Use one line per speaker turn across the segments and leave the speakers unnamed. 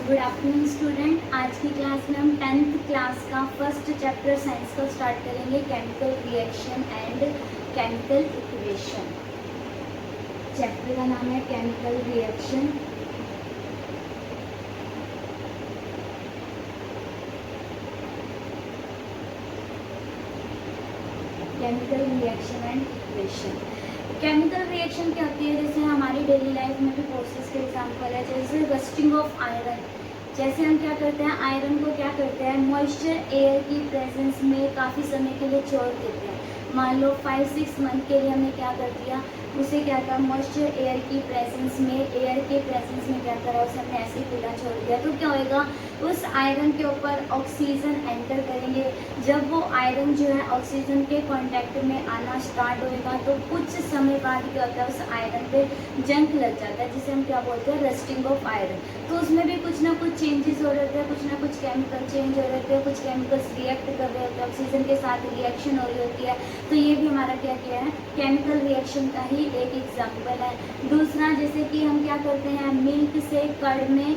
Good afternoon student. आज की class में हम 10th क्लास का फर्स्ट चैप्टर साइंस को स्टार्ट करेंगे, chemical reaction and chemical equation. Chapter का नाम है chemical reaction and equation. Chemical reaction क्या होती है? जैसे हमारी डेली लाइफ में भी प्रोसेस के एग्जाम्पल है, जैसे रस्टिंग ऑफ आयरन। जैसे हम क्या करते हैं, आयरन को क्या करते हैं, मॉइस्चर एयर की प्रेजेंस में काफ़ी समय के लिए छोड़ देते हैं। मान लो 5-6 मंथ के लिए हमने क्या कर दिया, उसे क्या था, मॉइस्चर एयर की प्रेजेंस में, एयर के प्रेजेंस में क्या करा, उसे हमने ऐसे ही खुला छोड़ दिया। तो क्या होएगा, उस आयरन के ऊपर ऑक्सीजन एंटर करेंगे। जब वो आयरन जो है ऑक्सीजन के कांटेक्ट में आना स्टार्ट होएगा तो कुछ समय बाद क्या होता है, उस आयरन पे जंग लग जाता है, जिसे हम क्या बोलते हैं, रस्टिंग ऑफ आयरन। तो उसमें भी कुछ ना कुछ चेंजेस हो रहे थे, कुछ ना कुछ केमिकल चेंज हो रहे थे, कुछ केमिकल्स रिएक्ट कर रहे होते हैं, ऑक्सीजन के साथ रिएक्शन हो रही होती है। तो ये भी हमारा क्या किया है, केमिकल रिएक्शन का ही एक एग्जाम्पल है। दूसरा, जैसे कि हम क्या करते हैं, मिल्क से कर्ड में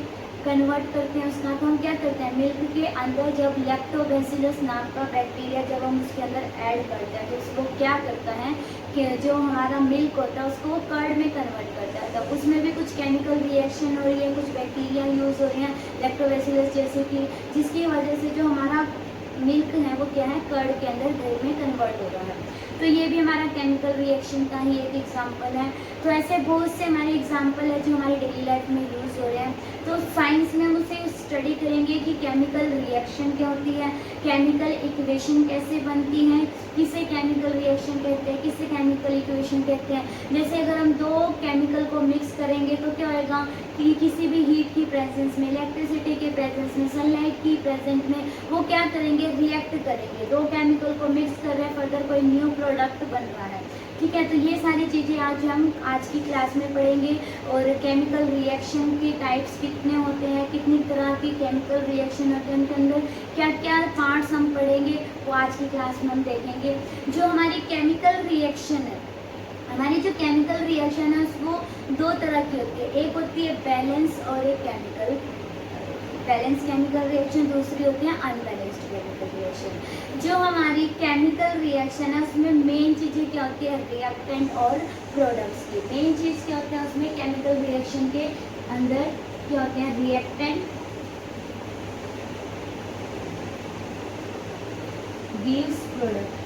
कन्वर्ट करते हैं उसका। तो हम क्या करते हैं, मिल्क के अंदर जब लैक्टोबैसिलस नाम का बैक्टीरिया जब हम उसके अंदर ऐड करते हैं तो उसको क्या करता है कि जो हमारा मिल्क होता है उसको कर्ड में कन्वर्ट करता है। तो उसमें भी कुछ केमिकल रिएक्शन हो रही है, कुछ बैक्टीरिया यूज़ हो रही हैं लैक्टोबैसिलस जैसे कि, जिसकी वजह से जो हमारा मिल्क है वो क्या है, कर्ड के अंदर घी में कन्वर्ट हो रहा है। तो ये भी हमारा केमिकल रिएक्शन का ही एक एग्जाम्पल है। तो ऐसे बहुत से हमारे एग्जाम्पल है जो हमारी डेली लाइफ में यूज़ हो रहे हैं। तो साइंस में हम उसे स्टडी करेंगे कि केमिकल रिएक्शन क्या होती है, केमिकल इक्वेशन कैसे बनती हैं, किसे केमिकल रिएक्शन कहते हैं, किसे केमिकल इक्वेशन कहते हैं। जैसे अगर हम दो केमिकल को मिक्स करेंगे तो क्या होएगा कि किसी भी हीट की प्रेजेंस में, इलेक्ट्रिसिटी के प्रेजेंस में, सनलाइट की प्रेजेंस में वो क्या करेंगे, रिएक्ट करेंगे। दो केमिकल को मिक्स कर रहे हैं, फर्दर कोई न्यू प्रोडक्ट बन रहा है। ठीक है, तो ये सारी चीज़ें आज की क्लास में पढ़ेंगे। और केमिकल रिएक्शन के टाइप्स कितने होते हैं, कितनी तरह की केमिकल रिएक्शन होते हैं, उनके अंदर क्या क्या पार्ट्स हम पढ़ेंगे, वो आज की क्लास में हम देखेंगे। जो हमारी केमिकल रिएक्शन है, हमारी जो केमिकल रिएक्शन है वो दो तरह की होती है। एक होती है बैलेंस और एक बैलेंस केमिकल रिएक्शन, दूसरी होती है अनबैलेंस्ड केमिकल रिएक्शन। जो हमारी केमिकल रिएक्शन है उसमें मेन चीज़ें क्या होती है, रिएक्टेंट और प्रोडक्ट्स की। मेन चीज़ क्या होता है उसमें, केमिकल रिएक्शन के अंदर क्या होते हैं, रिएक्टेंट गिव्स प्रोडक्ट।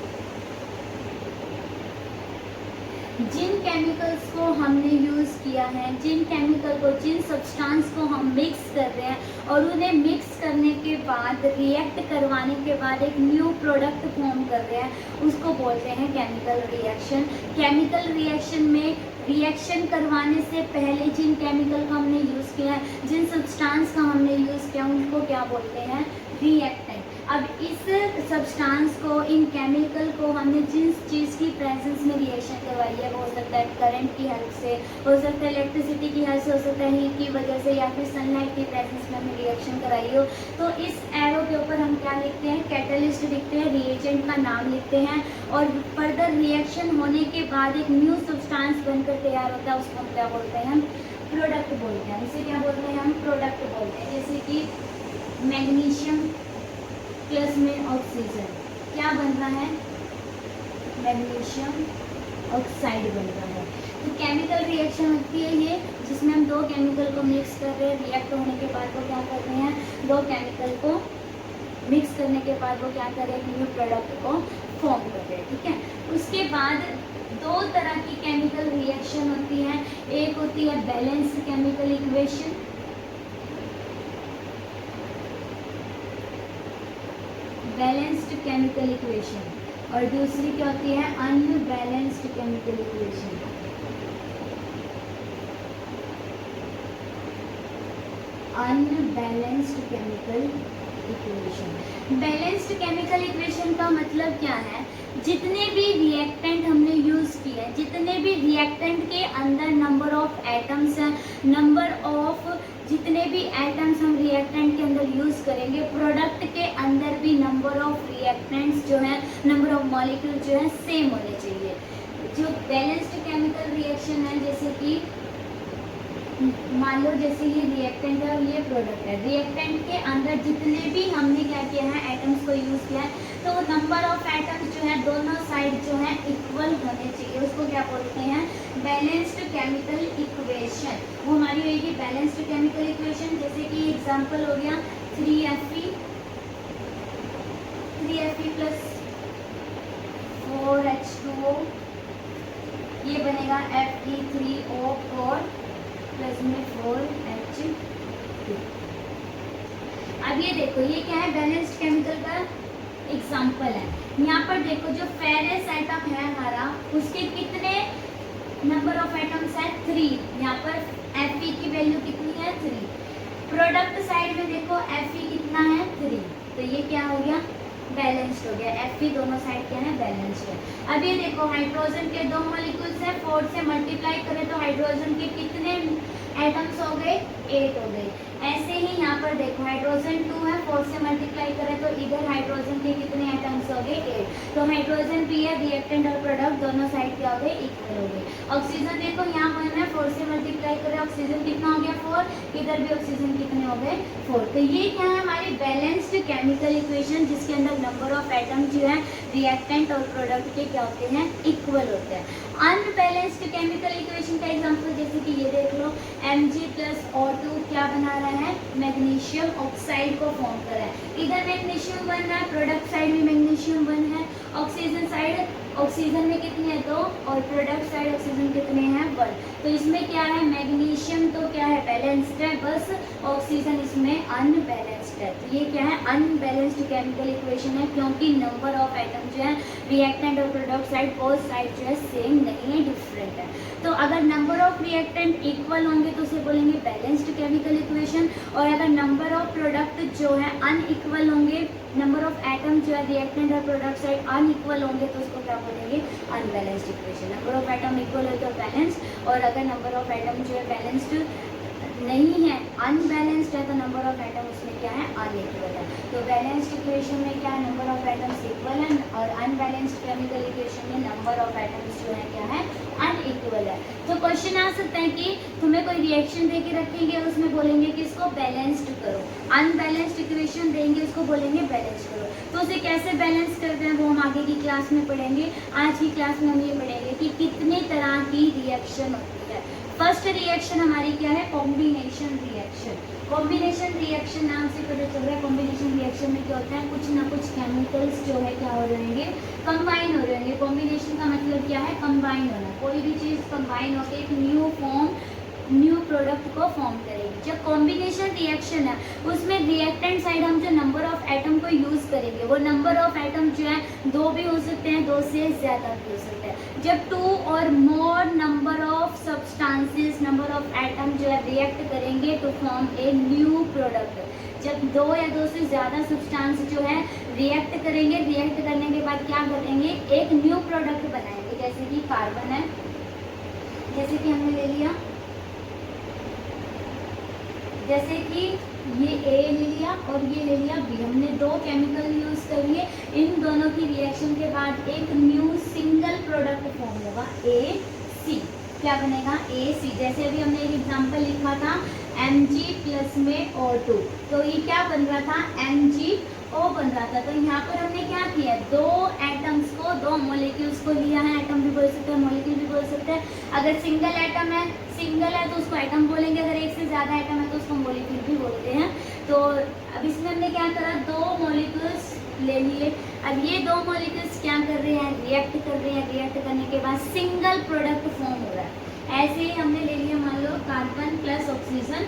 जिन केमिकल्स को हमने यूज़ किया है, जिन केमिकल को, जिन सब्सटेंस को हम मिक्स कर रहे हैं और उन्हें मिक्स करने के बाद, रिएक्ट करवाने के बाद एक न्यू प्रोडक्ट फॉर्म कर रहे हैं, उसको बोलते हैं केमिकल रिएक्शन। केमिकल रिएक्शन में रिएक्शन करवाने से पहले जिन केमिकल का हमने यूज़ किया है, जिन सब्सटेंस का हमने यूज़ किया, उनको क्या बोलते हैं, रिएक्टेंट। अब इस सब्सटेंस को, इन केमिकल को हमने जिस चीज़ की प्रेजेंस में रिएक्शन करवाई है, वो हो सकता है करंट की हेल्प से, हो सकता है इलेक्ट्रिसिटी की हेल्प से, हो सकता है हीट की वजह से, या फिर सनलाइट की प्रेजेंस में हमने रिएक्शन कराई हो। तो इस एरो के ऊपर हम क्या लिखते हैं, कैटलिस्ट लिखते हैं, रिएजेंट का नाम लिखते हैं। और फर्दर रिएक्शन होने के बाद एक न्यू सब्सटेंस बनकर तैयार होता है, उसको हम क्या बोलते हैं, हम प्रोडक्ट बोलते हैं। इसे क्या बोलते हैं, हम प्रोडक्ट बोलते हैं। जैसे कि मैग्नीशियम प्लस में ऑक्सीजन क्या बन रहा है, मैग्नीशियम ऑक्साइड बन रहा है। तो केमिकल रिएक्शन होती है ये, जिसमें हम दो केमिकल को मिक्स कर रहे हैं, रिएक्ट होने के बाद वो क्या कर रहे हैं, दो केमिकल को मिक्स करने के बाद वो क्या कर रहे हैं, न्यू प्रोडक्ट को फॉर्म कर रहे हैं। ठीक है, उसके बाद दो तरह की केमिकल रिएक्शन होती है। एक होती है balance chemical equation, balanced chemical equation, और दूसरी क्या होती है, unbalanced chemical equation. Unbalanced chemical equation. Balanced chemical equation का मतलब क्या है, जितने भी रिएक्टेंट हमने यूज़ किए, जितने भी रिएक्टेंट के अंदर नंबर ऑफ एटम्स हैं, नंबर ऑफ जितने भी एटम्स हम रिएक्टेंट के अंदर यूज़ करेंगे, प्रोडक्ट के अंदर भी नंबर ऑफ रिएक्टेंट्स जो है, नंबर ऑफ मॉलिक्यूल जो है सेम होने चाहिए। जो बैलेंस्ड केमिकल रिएक्शन है, जैसे कि मान लो जैसे ये रिएक्टेंट है और ये प्रोडक्ट है, रिएक्टेंट के अंदर जितने भी हमने क्या किया है एटम्स को यूज़ किया है, तो वो नंबर ऑफ एटम्स जो है दोनों साइड जो है इक्वल होने चाहिए, उसको क्या बोलते हैं, बैलेंस्ड केमिकल इक्वेशन। वो हमारी होगी बैलेंस्ड केमिकल इक्वेशन। जैसे कि एग्जांपल हो गया 3Fe प्लस 4H2O, ये बनेगा Fe3O4 प्लस में 4H2। अब ये देखो ये क्या है, बैलेंस्ड केमिकल का एग्जांपल है। यहाँ पर देखो जो फेरस एटम है हमारा, उसके कितने नंबर ऑफ एटम्स है 3। यहाँ पर Fe की वैल्यू कितनी है 3। प्रोडक्ट साइड में देखो Fe कितना है 3, तो ये क्या हो गया, बैलेंस्ड हो गया। Fe दोनों साइड क्या है, बैलेंस्ड है। अब ये देखो हाइड्रोजन के 2 मॉलिक्यूल्स है, 4 से मल्टीप्लाई करें तो हाइड्रोजन के कितने एटम्स हो गए, 8 हो गए। ऐसे ही यहाँ पर देखो हाइड्रोजन 2 है, 4 से मल्टीप्लाई करें तो इधर हाइड्रोजन के कितने एटम्स हो गए, 8। तो हाइड्रोजन भी है, रिएक्टेंट और प्रोडक्ट दोनों साइड क्या हो गए, इक्वल हो गए। ऑक्सीजन देखो यहाँ पर है, 4 से मल्टीप्लाई करें ऑक्सीजन कितना हो गया 4, इधर भी ऑक्सीजन कितने हो गए 4। तो ये क्या है हमारी बैलेंस्ड केमिकल इक्वेशन, जिसके अंदर नंबर ऑफ एटम जो है रिएक्टेंट और प्रोडक्ट के क्या होते हैं, इक्वल होते हैं। अनबैलेंस्ड केमिकल इक्वेशन का एग्जांपल जैसे कि ये देख लो, Mg+O2 क्या बना रहा है, मैग्नीशियम ऑक्साइड को फॉर्म कर रहा है। इधर मैग्नीशियम बन रहा है, प्रोडक्ट साइड में मैग्नीशियम बन है, ऑक्सीजन साइड ऑक्सीजन में कितने हैं 2 और प्रोडक्ट साइड ऑक्सीजन कितने हैं 1। तो इसमें क्या है, मैग्नीशियम तो क्या है बैलेंस्ड है, बस ऑक्सीजन इसमें अनबैलेंस्ड है। तो ये क्या है, अनबैलेंस्ड केमिकल इक्वेशन है, क्योंकि नंबर ऑफ एटम जो है रिएक्टेंट और प्रोडक्ट साइड बोथ साइड जो है सेम नहीं है, डिफरेंट है। तो अगर नंबर ऑफ रिएक्टेंट इक्वल होंगे तो उसे बोलेंगे बैलेंस्ड केमिकल इक्वेशन, और अगर नंबर ऑफ प्रोडक्ट जो है अनइक्वल होंगे, नंबर ऑफ एटम जो है रिएक्टेंट और प्रोडक्ट साइड अनइक्वल होंगे तो उसको क्या बोलेंगे, unbalanced equation. Number of atom equal है तो बैलेंस्ड, और अगर नंबर ऑफ एटम जो है बैलेंस्ड नहीं है, अनबैलेंस्ड है, तो नंबर ऑफ एटम उसमें क्या है, अनइक्वल है। तो बैलेंस्ड इक्वेशन में क्या है, नंबर ऑफ एटम्स इक्वल है, और अनबैलेंस्ड केमिकल इक्वेशन में नंबर ऑफ एटम्स जो है क्या है, अनइक्वल है। तो क्वेश्चन आ सकता है कि तुम्हें कोई रिएक्शन दे के रखेंगे और उसमें बोलेंगे कि इसको बैलेंस्ड करो, अनबैलेंस्ड इक्वेशन देंगे उसको बोलेंगे बैलेंस करो। तो उसे कैसे बैलेंस करते हैं वो हम आगे की क्लास में पढ़ेंगे। आज की क्लास में हम ये पढ़ेंगे कि कितने तरह की रिएक्शन होती है। फर्स्ट रिएक्शन हमारी क्या है, कॉम्बिनेशन रिएक्शन। कॉम्बिनेशन रिएक्शन नाम से पता चल रहा है, कॉम्बिनेशन रिएक्शन में क्या होता है, कुछ ना कुछ केमिकल्स जो है क्या हो रहेंगे, कंबाइन हो रहेंगे। कॉम्बिनेशन का मतलब क्या है, कंबाइन होना, कोई भी चीज़ कंबाइन होकर एक न्यू प्रोडक्ट को फॉर्म करेगी। जब कॉम्बिनेशन रिएक्शन है उसमें रिएक्टेंट साइड हम जो नंबर ऑफ एटम को यूज़ करेंगे, वो नंबर ऑफ एटम जो है 2 भी हो सकते हैं, 2 से ज़्यादा भी हो सकते हैं। जब 2 और more number of substances, number of atom जो है रिएक्ट करेंगे to form a new product. जब 2 या 2 से ज़्यादा सब्सटेंस जो है रिएक्ट करेंगे, रिएक्ट करने के बाद क्या करेंगे, एक न्यू प्रोडक्ट बनाएंगे। जैसे कि कार्बन है, जैसे कि हमने ले लिया, जैसे कि ये ए ले लिया और ये ले लिया बी, हमने 2 केमिकल यूज़ कर लिए। इन दोनों की रिएक्शन के बाद एक न्यू सिंगल प्रोडक्ट फॉर्म होगा, AC। क्या बनेगा, AC। जैसे अभी हमने एक एग्जांपल लिखा था Mg प्लस में O2, तो ये क्या बन रहा था, MgO बन रहा था। तो यहाँ पर हमने क्या किया, 2 एटम्स को, 2 मॉलिक्यूल्स को लिया है, एटम भी बोल सकते हैं, मॉलिक्यूल भी बोल सकते हैं। अगर सिंगल एटम है, सिंगल है तो उसको एटम बोलेंगे, अगर एक से ज़्यादा एटम है तो उसको मॉलिक्यूल भी बोलते हैं। तो अब इसमें हमने क्या करा, 2 मॉलिक्यूल्स ले लिए। अब ये 2 मॉलिक्यूल्स क्या कर रहे हैं, रिएक्ट कर रहे हैं। रिएक्ट करने के बाद सिंगल प्रोडक्ट फॉर्म हो रहा है। ऐसे ही हमने ले लिया, मान लो कार्बन प्लस ऑक्सीजन,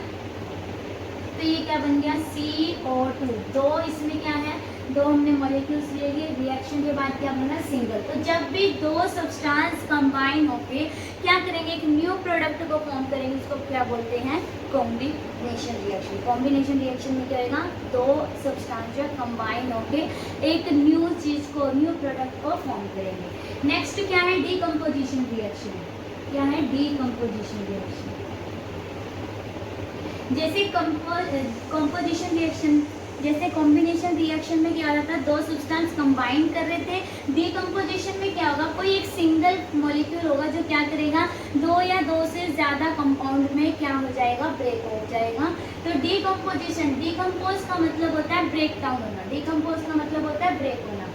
तो ये क्या बन गया, CO2। 2 इसमें क्या है, 2 हमने मॉलिक्यूल्स ले लिए, रिएक्शन के बाद क्या बना, सिंगल। तो जब भी 2 सब्सटेंस कंबाइन होके क्या करेंगे, एक न्यू प्रोडक्ट को फॉर्म करेंगे, उसको क्या बोलते हैं, कॉम्बिनेशन रिएक्शन। कॉम्बिनेशन रिएक्शन में क्या होगा, 2 सब्सटेंस जो कंबाइन होके एक न्यू चीज़ को, न्यू प्रोडक्ट को फॉर्म करेंगे। नेक्स्ट क्या है, डीकम्पोजिशन रिएक्शन। क्या है, डीकम्पोजिशन रिएक्शन। जैसे कंपोजिशन रिएक्शन जैसे कॉम्बिनेशन रिएक्शन में क्या हो रहा था, दो सब्सटेंस कंबाइन कर रहे थे। डीकम्पोजिशन में क्या होगा, कोई एक सिंगल मॉलिक्यूल होगा जो क्या करेगा, दो या दो से ज्यादा कंपाउंड में क्या हो जाएगा, ब्रेक हो जाएगा। तो डीकम्पोजिशन, डीकम्पोज का मतलब होता है ब्रेक डाउन होना, डीकम्पोज का मतलब होता है ब्रेक होना,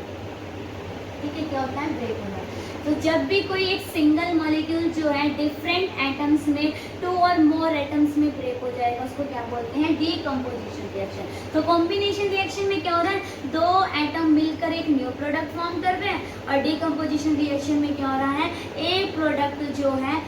ठीक है, क्या होता है, ब्रेक होना। तो जब भी कोई एक सिंगल मॉलिक्यूल जो है डिफरेंट एटम्स में, टू और मोर एटम्स में ब्रेक हो जाएगा, उसको क्या बोलते हैं, डीकम्पोजिशन रिएक्शन। तो कॉम्बिनेशन रिएक्शन में क्या हो रहा है, दो एटम मिलकर एक न्यू प्रोडक्ट फॉर्म कर रहे हैं, और डीकम्पोजिशन रिएक्शन में क्या हो रहा है, एक प्रोडक्ट जो है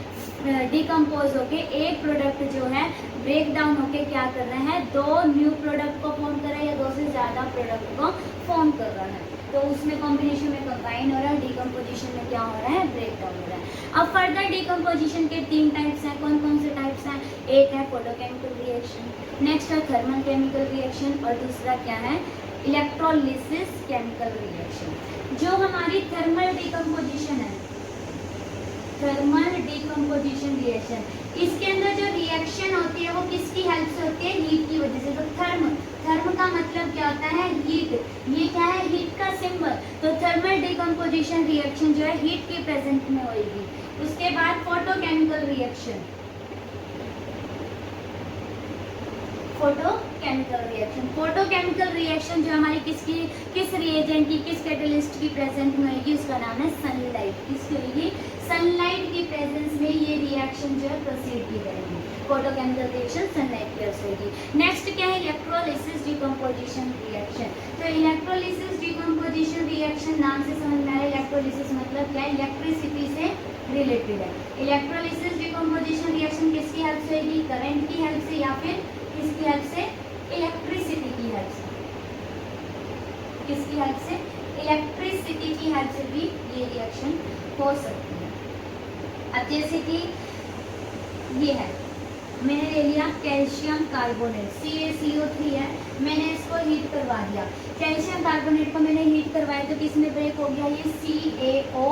डिकम्पोज होके, एक प्रोडक्ट जो है ब्रेक डाउन होके क्या कर रहे हैं, दो न्यू प्रोडक्ट को फॉर्म कर रहा है या दो से ज्यादा प्रोडक्ट को फॉर्म कर रहा है। तो उसमें कॉम्बिनेशन में कंबाइन हो रहा है, डीकम्पोजिशन में क्या हो रहा है, ब्रेक डाउन हो रहा है। अब फर्दर डीकम्पोजिशन के तीन टाइप्स हैं, कौन कौन से टाइप्स हैं, एक है फोटोकेमिकल रिएक्शन, नेक्स्ट है थर्मल केमिकल रिएक्शन, और दूसरा क्या है, इलेक्ट्रोलिसिस केमिकल रिएक्शन। जो हमारी थर्मल डीकम्पोजिशन है, थर्मल डीकम्पोजिशन रिएक्शन, इसके अंदर जो रिएक्शन होती है वो किसकी हेल्प से होती है, हीट की वजह से। तो थर्म, थर्म का मतलब क्या होता है, हीट, ये क्या है, हीट का सिंबल। तो थर्मल डीकम्पोजिशन रिएक्शन जो है हीट के प्रेजेंट में होगी। उसके बाद photochemical reaction, photochemical reaction, photochemical reaction जो हमारी किसकी, किस रिएजेंट की, किस कैटलिस्ट की प्रेजेंट में होगी, उसका नाम है सनलाइट। किसकी होगी, सनलाइट की प्रेजेंस में ये रिएक्शन जो है प्रोसीड की जाएगी। फोटोकेमिकल रिएक्शन सनलाइट की वजह से होगी। नेक्स्ट क्या है, इलेक्ट्रोलिसिस डीकम्पोजिशन रिएक्शन। तो इलेक्ट्रोलिसिस डीकम्पोजिशन रिएक्शन नाम से समझ में आ रहा है, इलेक्ट्रोलिसिस मतलब क्या है, इलेक्ट्रिसिटी से रिलेटेड है। इलेक्ट्रोलिसिस डीकम्पोजिशन रिएक्शन किसकी हेल्प से होगी, करंट की हेल्प से या फिर किसकी हेल्प से, इलेक्ट्रिसिटी की हेल्प से। किसकी हेल्प से, इलेक्ट्रिसिटी की हेल्प से भी ये रिएक्शन हो सकती है। अब जैसे कि ये है, मैंने ले लिया कैल्शियम कार्बोनेट, CaCO3 है, मैंने इसको हीट करवा दिया। कैल्शियम कार्बोनेट को मैंने हीट करवाया तो किसमें ब्रेक हो गया, ये CaO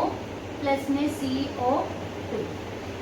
प्लस में CO2,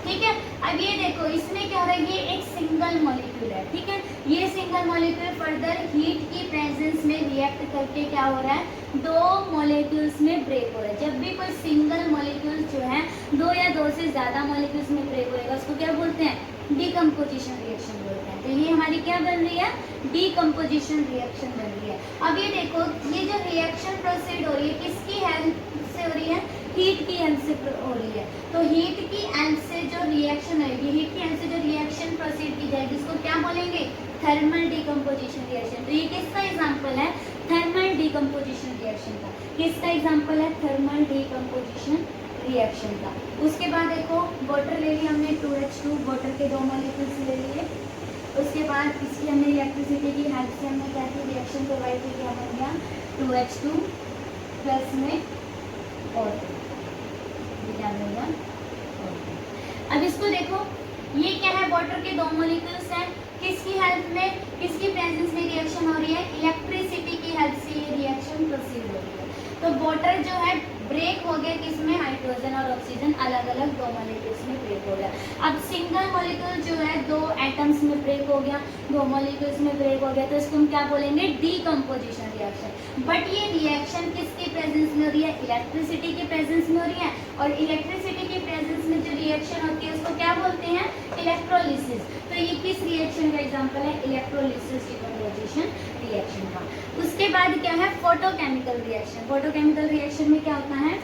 ठीक है। अब ये देखो इसमें क्या हो रहा है, ये एक सिंगल मॉलिक्यूल है, ठीक है। ये सिंगल मॉलिक्यूल फर्दर हीट की प्रेजेंस में रिएक्ट करके क्या हो रहा है, दो मॉलिक्यूल्स में ब्रेक हो रहा है। जब भी कोई सिंगल मॉलिक्यूल जो है दो या दो से ज्यादा मॉलिक्यूल्स में ब्रेक होएगा, उसको क्या बोलते हैं, डीकम्पोजिशन रिएक्शन बोलते हैं। तो ये हमारी क्या बन रही है, डीकम्पोजिशन रिएक्शन बन रही है। अब ये देखो, ये जो रिएक्शन प्रोसीड हो रही है किसकी हेल्प से हो रही है, हीट की हेल्प से हो रही है। तो हीट की हेल्प से जो रिएक्शन होगी, हीट की हेल्प से जो रिएक्शन प्रोसीड की जाएगी, उसको क्या बोलेंगे, थर्मल डीकम्पोजिशन रिएक्शन। तो ये किसका एग्जांपल है, थर्मल डीकम्पोजिशन रिएक्शन का। किसका एग्जांपल है, थर्मल डीकम्पोजिशन रिएक्शन का। उसके बाद देखो वाटर ले लिया हमने 2H2, वाटर के दो मॉलिक्यूल्स ले लिए। उसके बाद इसकी हमने इलेक्ट्रिसिटी की हेल्प से हमने क्या की रिएक्शन प्रोवाइड की, क्या बन गया 2H2 प्लस में और क्या बनेगा। अब इसको देखो, ये क्या है, वाटर के दो मॉलिक्यूल्स हैं, किसकी हेल्प में, किसकी प्रेजेंस में रिएक्शन हो रही है, इलेक्ट्रिसिटी की हेल्प से ये रिएक्शन प्रोसीड हो रही है। तो वाटर जो है ब्रेक हो गया किसमें, हाइड्रोजन और ऑक्सीजन अलग अलग दो मॉलिक्यूल्स में ब्रेक हो गया। अब सिंगल मॉलिक्यूल जो है दो एटम्स में ब्रेक हो गया, दो मॉलिक्यूल्स में ब्रेक हो गया, तो इसको हम क्या बोलेंगे, डीकम्पोजिशन रिएक्शन। बट ये रिएक्शन किसकी प्रेजेंस में हो रही है, इलेक्ट्रिसिटी की प्रेजेंस में हो रही है। और इलेक्ट्रिसिटी की प्रेजेंस में जो रिएक्शन होती है उसको क्या बोलते हैं, इलेक्ट्रोलिसिस। तो ये किस रिएक्शन का एग्जाम्पल है, इलेक्ट्रोलिसिस डीकम्पोजिशन रिएक्शन का। उसके बाद क्या है, फोटोकेमिकल रिएक्शन। फोटोकेमिकल रिएक्शन में क्या होता है,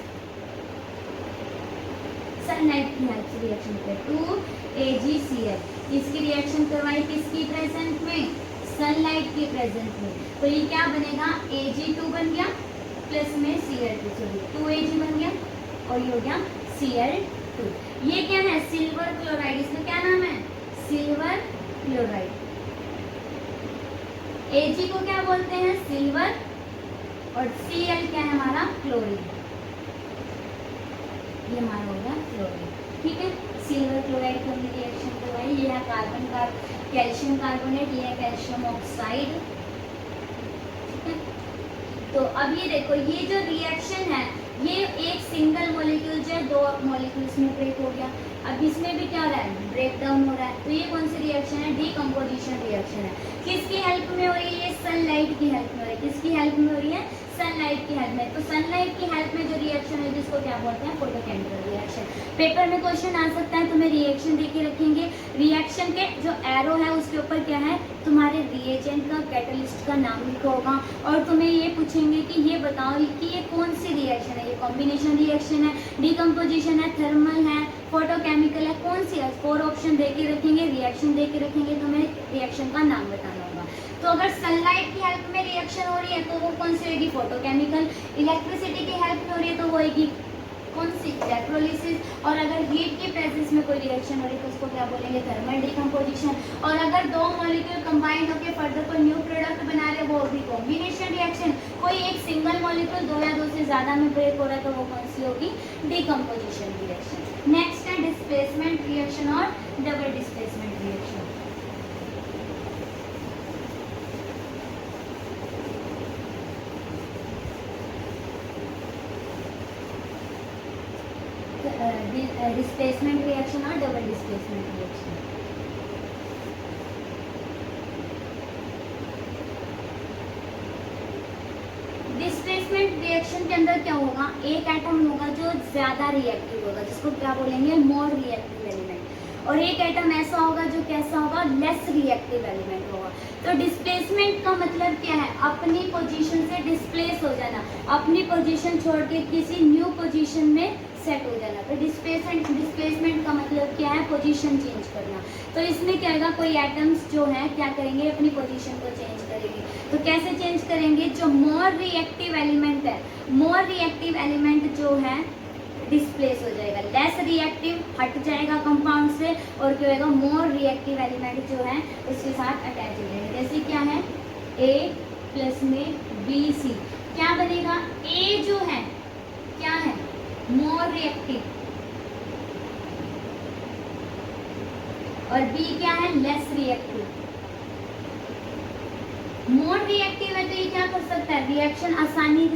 सनलाइट की हेल्प से रिएक्शन होता है, 2AgCl। इसकी रिएक्शन करवाई किसकी प्रेजेंट में, सनलाइट की प्रेजेंट में। तो ये क्या बनेगा, Ag2 बन गया प्लस में Cl2, सॉरी 2Ag बन गया और ये हो गया Cl2। ये क्या है, सिल्वर क्लोराइड, इसका क्या नाम है, सिल्वर क्लोराइड। Ag को क्या बोलते हैं, सिल्वर, और Cl क्या है हमारा, क्लोरीन। ये हमारा होगा क्लोरीन, ठीक है। सिल्वर क्लोराइड को हमने रिएक्शन करवाई, ये है कार्बन का कैल्शियम कार्बोनेट, ये है कैल्शियम ऑक्साइड, ठीक है। तो अब ये देखो, ये जो रिएक्शन है ये एक सिंगल मॉलिक्यूल जो है दो मॉलिक्यूल्स में ब्रेक हो गया। अब इसमें भी क्या हो रहा है, ब्रेक डाउन हो रहा है। तो ये कौन सी रिएक्शन है, डीकम्पोजिशन रिएक्शन है। किसकी हेल्प में हो रही है, ये सनलाइट की हेल्प में हो रही है। किसकी हेल्प में हो रही है, सनलाइट की हेल्प में। तो सनलाइट की हेल्प में जो रिएक्शन है जिसको क्या बोलते हैं, फोटोकेमिकल रिएक्शन। पेपर में क्वेश्चन आ सकता है, तुम्हें रिएक्शन देके रखेंगे, रिएक्शन के जो एरो है उसके ऊपर क्या है, तुम्हारे रिएजेंट का, कैटलिस्ट का नाम लिखा होगा, और तुम्हें ये पूछेंगे कि ये बताओ कि ये कौन सी रिएक्शन है, ये कॉम्बिनेशन रिएक्शन है, डीकम्पोजिशन है, थर्मल है, फोटोकेमिकल है, कौन सी है। 4 ऑप्शन देके रखेंगे, रिएक्शन देके रखेंगे, तुम्हें रिएक्शन का नाम बताना होगा। तो अगर सनलाइट की हेल्प में रिएक्शन हो रही है तो वो कौन सी होगी, फोटोकेमिकल। इलेक्ट्रिसिटी की हेल्प में हो रही है तो वो होगी कौन सी, इलेक्ट्रोलिसिस। और अगर हीट की प्रेजेंस में कोई रिएक्शन हो रही है तो उसको क्या बोलेंगे, थर्मल डिकम्पोजिशन। और अगर 2 मॉलिक्यूल कंबाइंड होकर फर्दर कोई न्यू प्रोडक्ट बना रहे हैं वो होगी कॉम्बिनेशन रिएक्शन। कोई एक सिंगल मॉलिक्यूल 2 या 2 से ज्यादा में ब्रेक हो रहा है तो वो कौन सी होगी, डिकम्पोजिशन रिएक्शन। नेक्स्ट है डिस्प्लेसमेंट रिएक्शन और double displacement reaction. Displacement reaction और double displacement reaction. Displacement reaction के अंदर क्या होगा, एक एटम होगा जो ज्यादा रिएक्टिव होगा, जिसको क्या बोलेंगे, मोर रिएक्टिव एलिमेंट। और एक एटम ऐसा होगा जो कैसा होगा, लेस रिएक्टिव एलिमेंट होगा। तो डिस्प्लेसमेंट का मतलब क्या है, अपनी पोजीशन से डिस्प्लेस हो जाना, अपनी पोजीशन छोड़ के किसी न्यू पोजीशन में सेट हो जाना। तो डिस्प्लेसमेंट का मतलब क्या है, पोजीशन चेंज करना। तो इसमें क्या होगा, कोई एटम्स जो है क्या करेंगे, अपनी पोजीशन को चेंज करेंगे। तो कैसे चेंज करेंगे, जो मोर रिएक्टिव एलिमेंट है, मोर रिएक्टिव एलिमेंट जो है डिस्प्लेस हो जाएगा, लेस रिएक्टिव हट जाएगा कंपाउंड से, और क्या होगा, मोर रिएक्टिव एलिमेंट जो है उसके साथ अटैच हो जाएगा। जैसे क्या है, A प्लस में BC, क्या बनेगा, A जो है क्या है, मोर रिएक्टिव, और B क्या है, लेस रिएक्टिव। मोर रिएक्टिव है तो ये क्या कर सकता है, रिएक्शन आसानी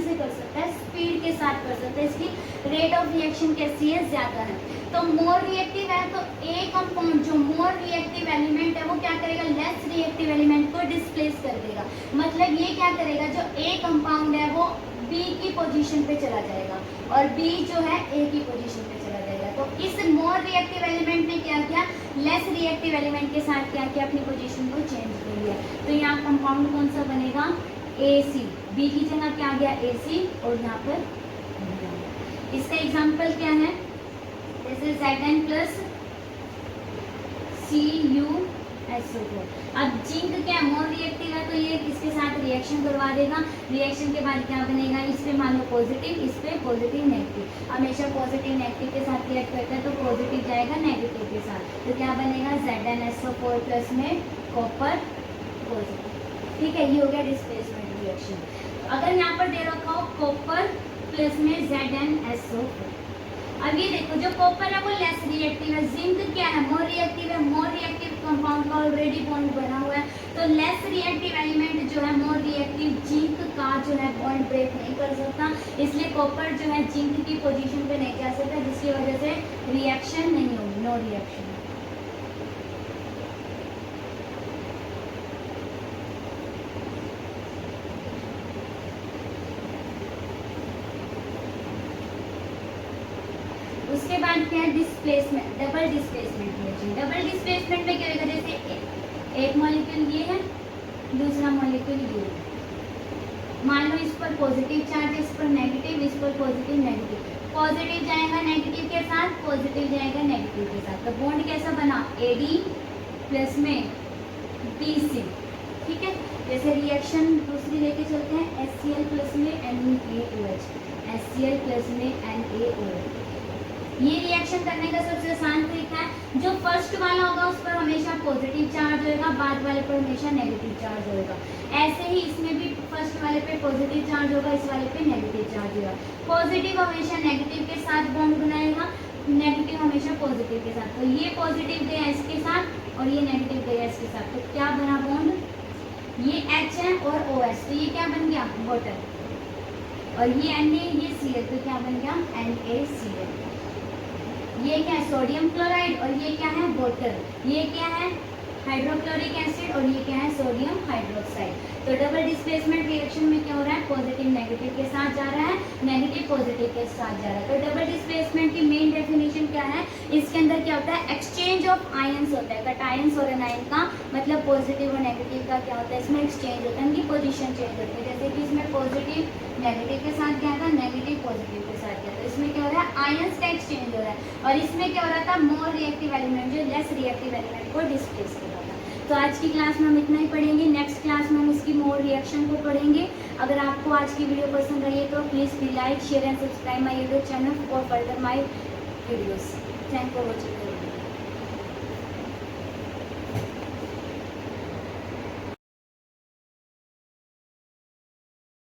से कर सकता है, स्पीड के साथ कर सकता है, इसकी रेट ऑफ रिएक्शन कैसी है, ज्यादा है। तो मोर रिएक्टिव है तो ए कंपाउंड जो मोर रिएक्टिव एलिमेंट है वो क्या करेगा, लेस रिएक्टिव एलिमेंट को डिस्प्लेस कर देगा। मतलब ये क्या करेगा, जो ए कंपाउंड है वो बी की पोजीशन पे चला जाएगा, और बी जो है ए की पोजीशन पे चला जाएगा। तो इस मोर रिएक्टिव एलिमेंट ने क्या किया, लेस रिएक्टिव एलिमेंट के साथ क्या किया, अपनी पोजीशन को चेंज कर लिया। तो यहाँ कंपाउंड कौन सा बनेगा, AC, बी की जगह क्या आ गया, AC, और यहाँ पर इसका एग्जाम्पल क्या है, जैसे Zn प्लस CuSO4। अब जिंक क्या मोर रिएक्टिव है तो ये किसके साथ रिएक्शन करवा देगा, रिएक्शन के बाद क्या बनेगा, इस पे मान लो पॉजिटिव, इस पे पॉजिटिव नेगेटिव, हमेशा पॉजिटिव नेगेटिव के साथ रिएक्ट करता है तो पॉजिटिव जाएगा नेगेटिव के साथ। तो क्या बनेगा, ZnSO4 प्लस में कॉपर पॉजिटिव। ठीक है, ये हो गया डिस्प्लेसमेंट रिएक्शन। अगर यहाँ पर दे रखा हो कॉपर प्लस में ZnSO4, अब ये देखो जो कॉपर है वो लेस रिएक्टिव है, जिंक क्या है, मोर रिएक्टिव है, मोर रिएक्टिव कंपाउंड का ऑलरेडी बॉन्ड बना हुआ है, तो लेस रिएक्टिव एलिमेंट जो है मोर रिएक्टिव जिंक का जो है बॉन्ड ब्रेक नहीं कर सकता, इसलिए कॉपर जो है जिंक की पोजीशन पे नहीं जा सकता, जिसकी वजह से रिएक्शन नहीं होगी, नो रिएक्शन। उसके बाद क्या है, displacement, double displacement reaction. Double displacement में क्या होगा, जैसे एक मॉलिक्यूल ये है, दूसरा मॉलिक्यूल ये है, मान लो इस पर पॉजिटिव चार्ज, इस पर नेगेटिव, इस पर पॉजिटिव नेगेटिव, पॉजिटिव जाएगा नेगेटिव के साथ, पॉजिटिव जाएगा नेगेटिव के साथ। तो बॉन्ड कैसा बना, AD प्लस में BC। ठीक है, जैसे रिएक्शन दूसरी लेके चलते हैं, HCl प्लस में NaOH, HCl प्लस में NaOH। ये रिएक्शन करने का सबसे आसान तरीका है, जो फर्स्ट वाला होगा उस पर हमेशा पॉजिटिव चार्ज होगा, बाद वाले पर हमेशा नेगेटिव चार्ज होगा। ऐसे ही इसमें भी फर्स्ट वाले पे पॉजिटिव चार्ज होगा, इस वाले पे नेगेटिव चार्ज होगा। पॉजिटिव हमेशा नेगेटिव के साथ बॉन्ड बनाएगा, नेगेटिव हमेशा पॉजिटिव के साथ। तो ये पॉजिटिव गया इसके साथ और ये नेगेटिव गया इसके साथ, तो क्या बना बॉन्ड, ये H है और OH, तो ये क्या बन गया, वाटर, और ये Na, ये Cl, तो क्या बन गया, NaCl। ये क्या है सोडियम क्लोराइड और ये क्या है वाटर, ये क्या है हाइड्रोक्लोरिक एसिड और ये क्या है सोडियम हाइड्रोक्साइड। तो डबल डिस्प्लेसमेंट रिएक्शन में क्या हो रहा है पॉजिटिव नेगेटिव के साथ जा रहा है, नेगेटिव पॉजिटिव के साथ जा रहा है। तो डबल डिस्प्लेसमेंट की मेन डेफिनेशन क्या है, इसके अंदर क्या होता है एक्सचेंज ऑफ आयंस होता है, कटायंस और एनायन का मतलब पॉजिटिव और नेगेटिव का क्या होता है इसमें एक्सचेंज होता है, इनकी पोजीशन चेंज होती है। जैसे कि इसमें पॉजिटिव नेगेटिव के साथ गया था, नेगेटिव पॉजिटिव के साथ गया था, इसमें क्या हो रहा है आयंस का एक्सचेंज हो रहा है। और इसमें क्या हो रहा था मोर रिएक्टिव एलिमेंट जो लेस रिएक्टिव एलिमेंट को डिस्प्लेस कर रहा था। तो आज की क्लास में हम इतना ही पढ़ेंगे, नेक्स्ट क्लास में हम इसकी मोर रिएक्शन को पढ़ेंगे। अगर आपको आज की वीडियो पसंद आई है तो please be like share and subscribe my YouTube channel for further my videos. Thank for watching.